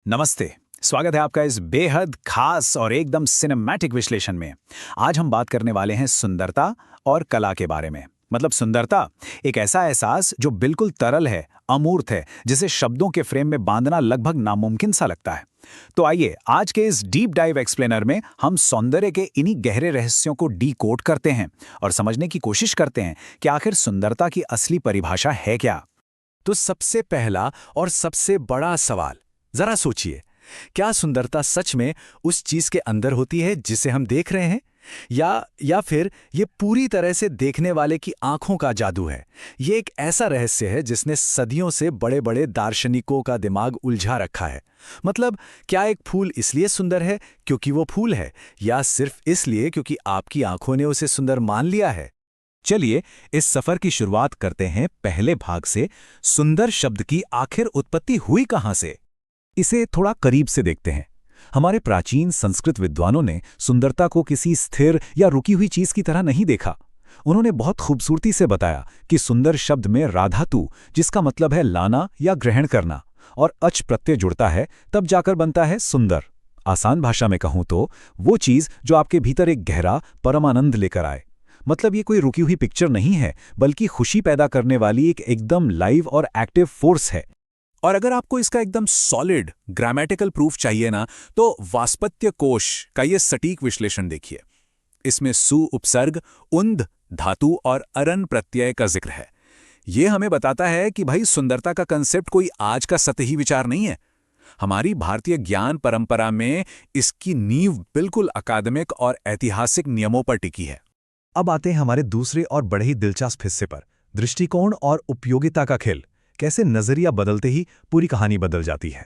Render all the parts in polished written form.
नमस्ते। स्वागत है आपका इस बेहद खास और एकदम सिनेमैटिक विश्लेषण में। आज हम बात करने वाले हैं सुंदरता और कला के बारे में। मतलब सुंदरता एक ऐसा एहसास जो बिल्कुल तरल है, अमूर्त है, जिसे शब्दों के फ्रेम में बांधना लगभग नामुमकिन सा लगता है। तो आइए आज के इस डीप डाइव एक्सप्लेनर में हम सौंदर्य के इन्हीं गहरे रहस्यों को डीकोड करते हैं और समझने की कोशिश करते हैं कि आखिर सुंदरता की असली परिभाषा है क्या। तो सबसे पहला और सबसे बड़ा सवाल, जरा सोचिए, क्या सुंदरता सच में उस चीज के अंदर होती है जिसे हम देख रहे हैं, या फिर ये पूरी तरह से देखने वाले की आंखों का जादू है? ये एक ऐसा रहस्य है जिसने सदियों से बड़े बड़े दार्शनिकों का दिमाग उलझा रखा है। मतलब, क्या एक फूल इसलिए सुंदर है क्योंकि वो फूल है, या सिर्फ इसलिए क्योंकि आपकी आंखों ने उसे सुंदर मान लिया है? चलिए इस सफर की शुरुआत करते हैं पहले भाग से। सुंदर शब्द की आखिर उत्पत्ति हुई कहां से, इसे थोड़ा करीब से देखते हैं। हमारे प्राचीन संस्कृत विद्वानों ने सुंदरता को किसी स्थिर या रुकी हुई चीज की तरह नहीं देखा। उन्होंने बहुत खूबसूरती से बताया कि सुंदर शब्द में राधातु, जिसका मतलब है लाना या ग्रहण करना, और अच प्रत्यय जुड़ता है, तब जाकर बनता है सुंदर। आसान भाषा में कहूं तो वो चीज जो आपके भीतर एक गहरा परमानंद लेकर आए। मतलब ये कोई रुकी हुई पिक्चर नहीं है, बल्कि खुशी पैदा करने वाली एक एकदम लाइव और एक्टिव फोर्स है। और अगर आपको इसका एकदम सॉलिड ग्रामेटिकल प्रूफ चाहिए ना, तो वास्पत्य कोश का ये सटीक विश्लेषण देखिए। इसमें सु उपसर्ग, उन्द धातु और अरन प्रत्यय का जिक्र है। ये हमें बताता है कि भाई सुंदरता का कंसेप्ट कोई आज का सतही विचार नहीं है। हमारी भारतीय ज्ञान परंपरा में इसकी नींव बिल्कुल अकादमिक और ऐतिहासिक नियमों पर टिकी है। अब आते हैं हमारे दूसरे और बड़े ही दिलचस्प हिस्से पर, दृष्टिकोण और उपयोगिता का खेल। कैसे नजरिया बदलते ही पूरी कहानी बदल जाती है।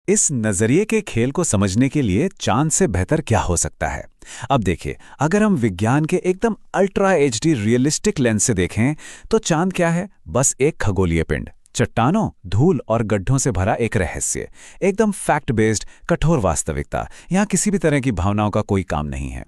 इस नजरिए के खेल को समझने के लिए चांद से बेहतर क्या हो सकता है। अब देखिए, अगर हम विज्ञान के एकदम अल्ट्रा एचडी रियलिस्टिक लेंस से देखें तो चांद क्या है? बस एक खगोलीय पिंड, चट्टानों, धूल और गड्ढों से भरा एक रहस्य, एकदम फैक्ट बेस्ड कठोर वास्तविकता। यहाँ किसी भी तरह की भावनाओं का कोई काम नहीं है।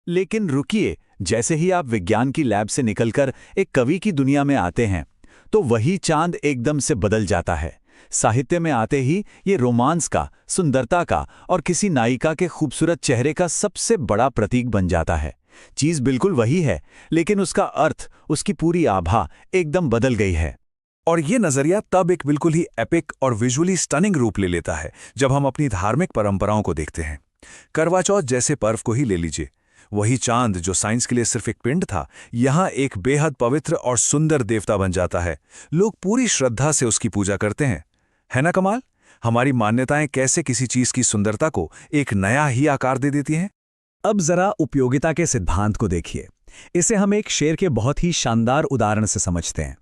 लेकिन रुकिए, जैसे ही आप विज्ञान की लैब से निकलकर एक कवि की दुनिया में आते हैं, तो वही चांद एकदम से बदल जाता है। साहित्य में आते ही ये रोमांस का, सुंदरता का और किसी नायिका के खूबसूरत चेहरे का सबसे बड़ा प्रतीक बन जाता है। चीज बिल्कुल वही है, लेकिन उसका अर्थ, उसकी पूरी आभा एकदम बदल गई है। और ये नजरिया तब एक बिल्कुल ही एपिक और विजुअली स्टनिंग रूप ले लेता है जब हम अपनी धार्मिक परंपराओं को देखते हैं। करवा चौथ जैसे पर्व को ही ले लीजिए। वही चांद जो साइंस के लिए सिर्फ एक पिंड था, यहाँ एक बेहद पवित्र और सुंदर देवता बन जाता है। लोग पूरी श्रद्धा से उसकी पूजा करते हैं। है ना कमाल? हमारी मान्यताएं कैसे किसी चीज की सुंदरता को एक नया ही आकार दे देती हैं। अब जरा उपयोगिता के सिद्धांत को देखिए। इसे हम एक शेर के बहुत ही शानदार उदाहरण से समझते हैं।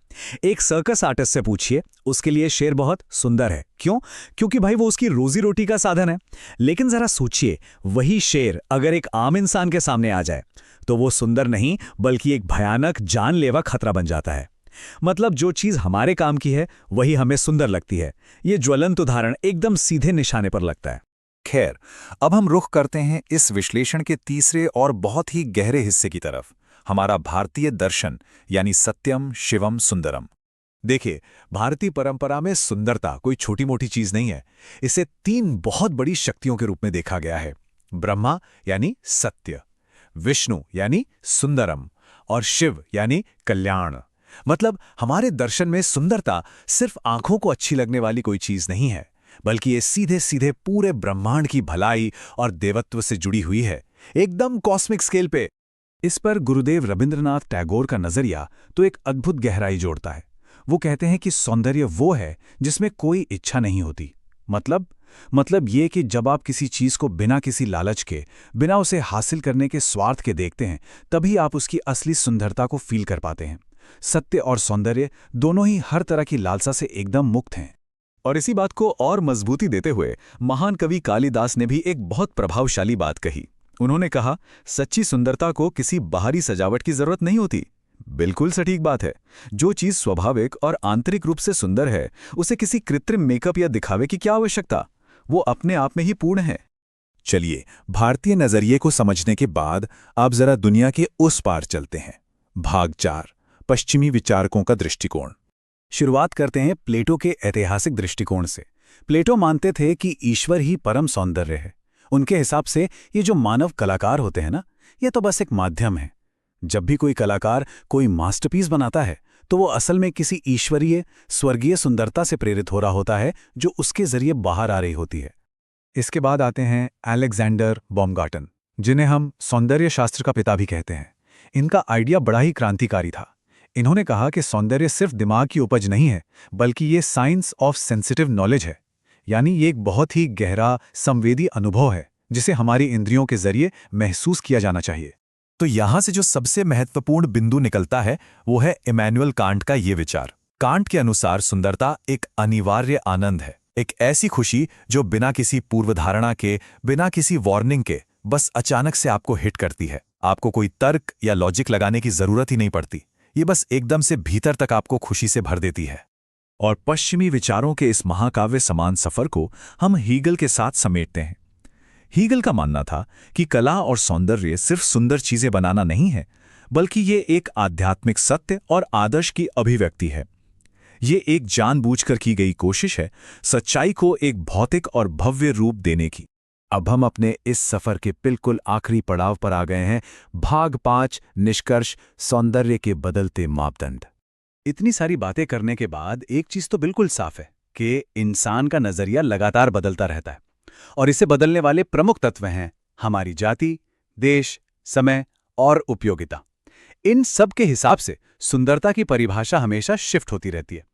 एक सर्कस आर्टिस्ट से पूछिए, उसके लिए शेर बहुत सुंदर है। क्यों? क्योंकि भाई वो उसकी रोजी रोटी का साधन है। लेकिन जरा सोचिए, वही शेर अगर एक आम इंसान के सामने आ जाए तो वो सुंदर नहीं बल्कि एक भयानक जानलेवा खतरा बन जाता है। मतलब जो चीज हमारे काम की है वही हमें सुंदर लगती है। ये ज्वलंत उदाहरण एकदम सीधे निशाने पर लगता है। खैर, अब हम रुख करते हैं इस विश्लेषण के तीसरे और बहुत ही गहरे हिस्से की तरफ, हमारा भारतीय दर्शन यानी सत्यम शिवम सुंदरम। देखिए, भारतीय परंपरा में सुंदरता कोई छोटी मोटी चीज नहीं है। इसे तीन बहुत बड़ी शक्तियों के रूप में देखा गया है। ब्रह्मा यानी सत्य, विष्णु यानी सुंदरम, और शिव यानी कल्याण। मतलब हमारे दर्शन में सुंदरता सिर्फ आंखों को अच्छी लगने वाली कोई चीज नहीं है, बल्कि ये सीधे सीधे पूरे ब्रह्मांड की भलाई और देवत्व से जुड़ी हुई है, एकदम कॉस्मिक स्केल पे। इस पर गुरुदेव रविंद्रनाथ टैगोर का नजरिया तो एक अद्भुत गहराई जोड़ता है। वो कहते हैं कि सौंदर्य वो है जिसमें कोई इच्छा नहीं होती। मतलब ये कि जब आप किसी चीज को बिना किसी लालच के, बिना उसे हासिल करने के स्वार्थ के देखते हैं, तभी आप उसकी असली सुंदरता को फील कर पाते हैं। सत्य और सौंदर्य दोनों ही हर तरह की लालसा से एकदम मुक्त हैं। और इसी बात को और मजबूती देते हुए महान कवि कालिदास ने भी एक बहुत प्रभावशाली बात कही। उन्होंने कहा, सच्ची सुंदरता को किसी बाहरी सजावट की जरूरत नहीं होती। बिल्कुल सटीक बात है। जो चीज स्वाभाविक और आंतरिक रूप से सुंदर है, उसे किसी कृत्रिम मेकअप या दिखावे की क्या आवश्यकता? वो अपने आप में ही पूर्ण है। चलिए, भारतीय नजरिए को समझने के बाद आप जरा दुनिया के उस पार चलते हैं। भाग 4, पश्चिमी विचारकों का दृष्टिकोण। शुरुआत करते हैं प्लेटो के ऐतिहासिक दृष्टिकोण से। प्लेटो मानते थे कि ईश्वर ही परम सौंदर्य है। उनके हिसाब से ये जो मानव कलाकार होते हैं ना, ये तो बस एक माध्यम है। जब भी कोई कलाकार कोई मास्टरपीस बनाता है तो वो असल में किसी ईश्वरीय स्वर्गीय सुंदरता से प्रेरित हो रहा होता है जो उसके जरिए बाहर आ रही होती है। इसके बाद आते हैं अलेक्जेंडर बॉमगार्टन, जिन्हें हम सौंदर्य शास्त्र का पिता भी कहते हैं। इनका आइडिया बड़ा ही क्रांतिकारी था। इन्होंने कहा कि सौंदर्य सिर्फ दिमाग की उपज नहीं है, बल्कि ये साइंस ऑफ सेंसिटिव नॉलेज है। यानी ये एक बहुत ही गहरा संवेदी अनुभव है जिसे हमारी इंद्रियों के जरिए महसूस किया जाना चाहिए। तो यहां से जो सबसे महत्वपूर्ण बिंदु निकलता है वो है इमैनुअल कांट का ये विचार। कांट के अनुसार सुंदरता एक अनिवार्य आनंद है, एक ऐसी खुशी जो बिना किसी पूर्वधारणा के, बिना किसी वार्निंग के बस अचानक से आपको हिट करती है। आपको कोई तर्क या लॉजिक लगाने की जरूरत ही नहीं पड़ती, ये बस एकदम से भीतर तक आपको खुशी से भर देती है। और पश्चिमी विचारों के इस महाकाव्य समान सफर को हम हीगल के साथ समेटते हैं। हीगल का मानना था कि कला और सौंदर्य सिर्फ सुंदर चीजें बनाना नहीं है, बल्कि ये एक आध्यात्मिक सत्य और आदर्श की अभिव्यक्ति है। ये एक जानबूझकर की गई कोशिश है सच्चाई को एक भौतिक और भव्य रूप देने की। अब हम अपने इस सफर के बिल्कुल आखिरी पड़ाव पर आ गए हैं। भाग 5, निष्कर्ष, सौंदर्य के बदलते मापदंड। इतनी सारी बातें करने के बाद एक चीज तो बिल्कुल साफ है कि इंसान का नजरिया लगातार बदलता रहता है और इसे बदलने वाले प्रमुख तत्व हैं हमारी जाति, देश, समय और उपयोगिता। इन सब के हिसाब से सुंदरता की परिभाषा हमेशा शिफ्ट होती रहती है।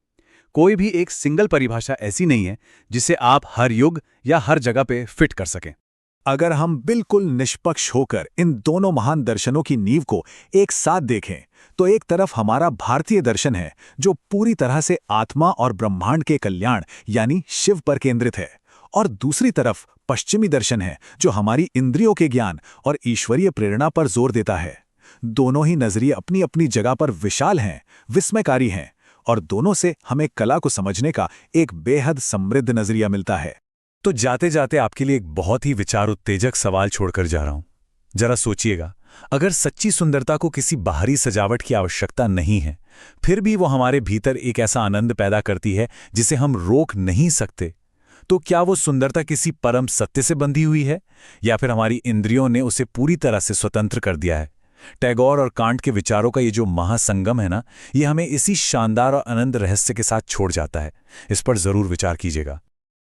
कोई भी एक सिंगल परिभाषा ऐसी नहीं है जिसे आप हर युग या हर जगह पे फिट कर सकें। अगर हम बिल्कुल निष्पक्ष होकर इन दोनों महान दर्शनों की नींव को एक साथ देखें तो एक तरफ हमारा भारतीय दर्शन है जो पूरी तरह से आत्मा और ब्रह्मांड के कल्याण यानी शिव पर केंद्रित है, और दूसरी तरफ पश्चिमी दर्शन है जो हमारी इंद्रियों के ज्ञान और ईश्वरीय प्रेरणा पर जोर देता है। दोनों ही नजरिए अपनी अपनी जगह पर विशाल हैं, विस्मयकारी हैं, और दोनों से हमें कला को समझने का एक बेहद समृद्ध नजरिया मिलता है। तो जाते जाते आपके लिए एक बहुत ही विचार उत्तेजक सवाल छोड़कर जा रहा हूं। जरा सोचिएगा, अगर सच्ची सुंदरता को किसी बाहरी सजावट की आवश्यकता नहीं है, फिर भी वो हमारे भीतर एक ऐसा आनंद पैदा करती है जिसे हम रोक नहीं सकते, तो क्या वो सुंदरता किसी परम सत्य से बंधी हुई है या फिर हमारी इंद्रियों ने उसे पूरी तरह से स्वतंत्र कर दिया है? टैगोर और कांट के विचारों का ये जो महासंगम है ना, ये हमें इसी शानदार और अनंत रहस्य के साथ छोड़ जाता है। इस पर जरूर विचार कीजिएगा।